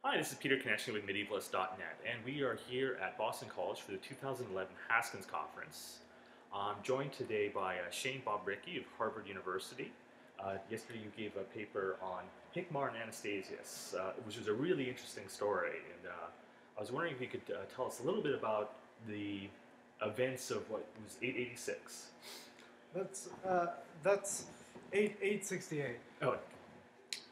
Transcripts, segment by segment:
Hi, this is Peter Konechny with Medievalist.net, and we are here at Boston College for the 2011 Haskins Conference. I'm joined today by Shane Bobricky of Harvard University. Yesterday you gave a paper on Hincmar and Anastasius, which was a really interesting story, and I was wondering if you could tell us a little bit about the events of what was 886. That's 868. Oh,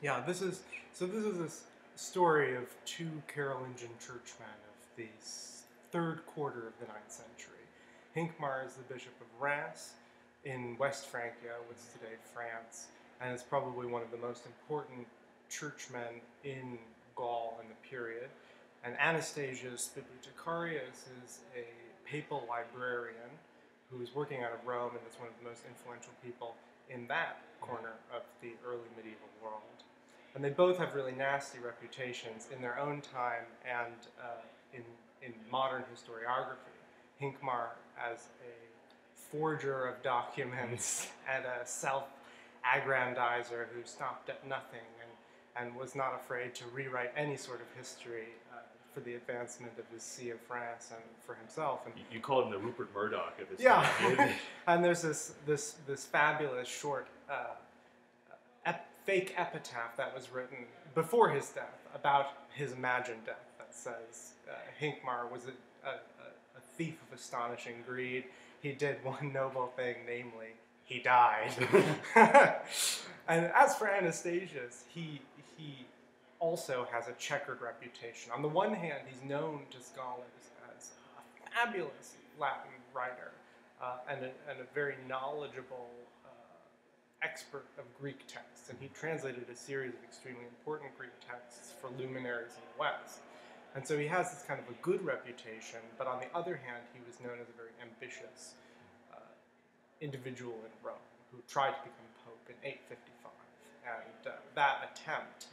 Yeah, this is this story of two Carolingian churchmen of the third quarter of the 9th century. Hincmar is the bishop of Reims in West Francia, which is today France, and is probably one of the most important churchmen in Gaul in the period. And Anastasius Bibliothecarius is a papal librarian who is working out of Rome and is one of the most influential people in that corner of the early medieval world. And they both have really nasty reputations in their own time and in modern historiography. Hincmar as a forger of documents and a self-aggrandizer who stopped at nothing and was not afraid to rewrite any sort of history for the advancement of his See of France and for himself. And you call him the Rupert Murdoch of his yeah, time. and there's this fabulous short fake epitaph that was written before his death about his imagined death that says Hincmar was a thief of astonishing greed. He did one noble thing, namely, he died. And as for Anastasius, he also has a checkered reputation. On the one hand, he's known to scholars as a fabulous Latin writer and a very knowledgeable expert of Greek texts, and he translated a series of extremely important Greek texts for luminaries in the West. And so he has this kind of a good reputation, but on the other hand, he was known as a very ambitious individual in Rome who tried to become pope in 855. And that attempt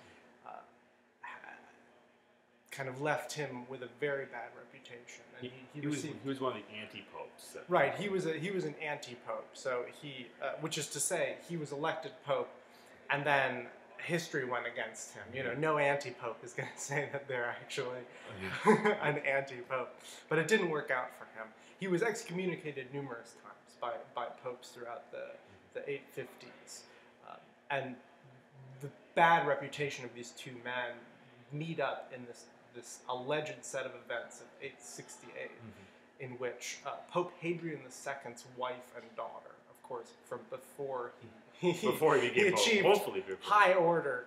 kind of left him with a very bad reputation. And he was one of the anti-popes. Right, he was an anti-pope. So which is to say, he was elected pope, and then history went against him. You know, no anti-pope is going to say that they're actually an anti-pope, but it didn't work out for him. He was excommunicated numerous times by popes throughout the 850s, and the bad reputation of these two men meet up in this alleged set of events of 868, in which Pope Hadrian II's wife and daughter, of course, from before he achieved high order,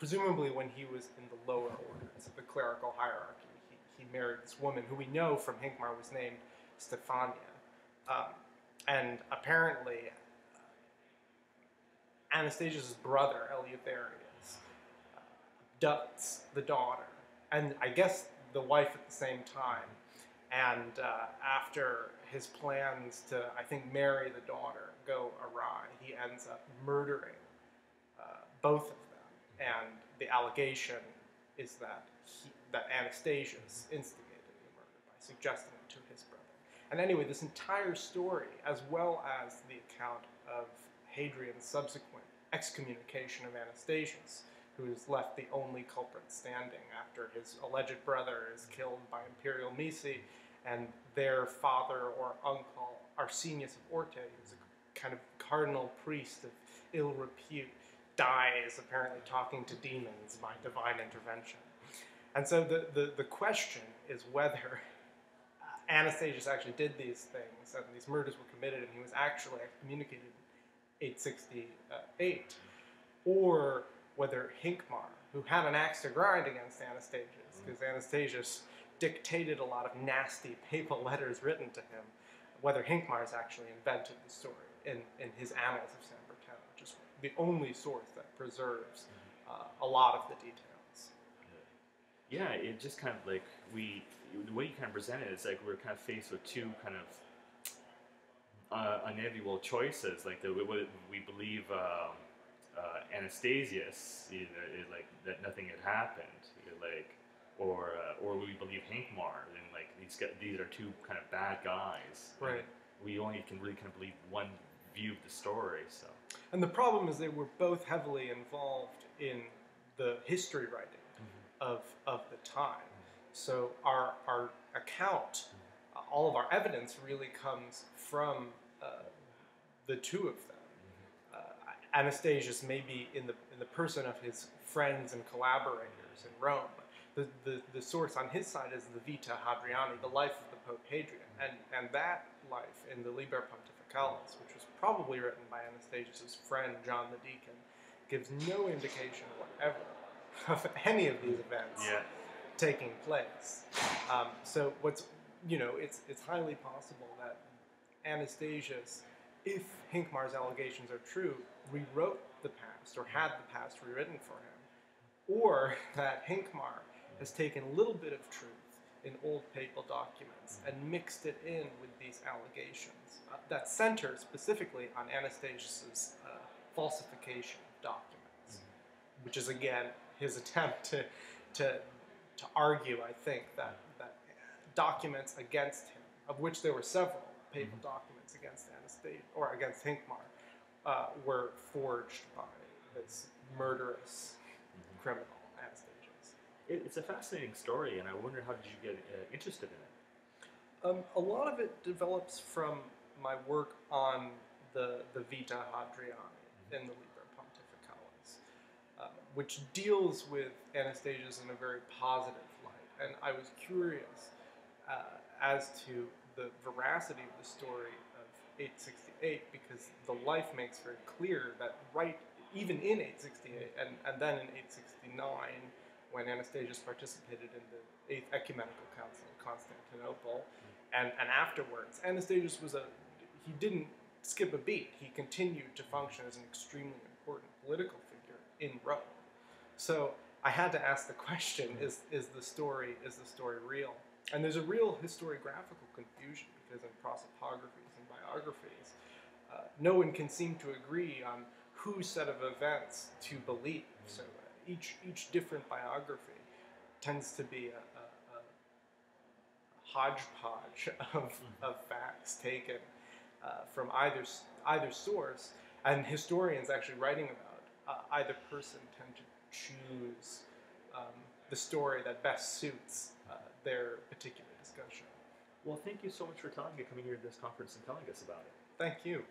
presumably when he was in the lower orders of the clerical hierarchy, he married this woman who we know from Hincmar was named Stephania, and apparently Anastasius' brother Eleutherius abducts the daughter, and I guess the wife at the same time. And after his plans to, I think, marry the daughter go awry, he ends up murdering both of them. And the allegation is that Anastasius instigated the murder by suggesting it to his brother. And anyway, this entire story, as well as the account of Hadrian's subsequent excommunication of Anastasius, who is left the only culprit standing after his alleged brother is killed by imperial missi, and their father or uncle, Arsenius of Orte, who's a kind of cardinal priest of ill repute, dies apparently talking to demons by divine intervention. And so the question is whether Anastasius actually did these things, and these murders were committed, and he was actually excommunicated in 868, or whether Hincmar, who had an axe to grind against Anastasius, because Anastasius dictated a lot of nasty papal letters written to him, whether Hincmar has actually invented the story in his Annals of San Bertone, which is the only source that preserves a lot of the details. Yeah, it just kind of like the way you kind of present it is like we're kind of faced with two kind of unenviable choices, like we believe Anastasius, like that nothing had happened, or we believe Hincmar, and like these are two kind of bad guys. Right. We only can really kind of believe one view of the story. So. And the problem is they were both heavily involved in the history writing of the time. So our account, all of our evidence really comes from the two of them. Anastasius may be in the person of his friends and collaborators in Rome, but the source on his side is the Vita Hadriani, the life of the Pope Hadrian, and that life in the Liber Pontificalis, which was probably written by Anastasius' friend John the Deacon, gives no indication whatever of any of these events taking place. So it's highly possible that Anastasius, if Hincmar's allegations are true, rewrote the past or had the past rewritten for him, or that Hincmar has taken a little bit of truth in old papal documents and mixed it in with these allegations that center specifically on Anastasius's falsification of documents, which is again his attempt to argue, I think, that documents against him, of which there were several papal documents against Anastasius or against Hincmar, were forged by this murderous criminal Anastasius. It's a fascinating story, and I wonder, how did you get interested in it? A lot of it develops from my work on the Vita Hadriani in the Liber Pontificalis, which deals with Anastasius in a very positive light. And I was curious as to the veracity of the story of 868, because the life makes very clear that even in 868 and then in 869, when Anastasius participated in the 8th Ecumenical Council of Constantinople, and afterwards, Anastasius he didn't skip a beat. He continued to function as an extremely important political figure in Rome. So I had to ask the question: Is the story real? And there's a real historiographical confusion, because in prosopographies and biographies, no one can seem to agree on whose set of events to believe. So each different biography tends to be a hodgepodge of facts taken from either source, and historians actually writing about either person tend to choose the story that best suits their particular discussion. Well, thank you so much for coming here to this conference and telling us about it. Thank you.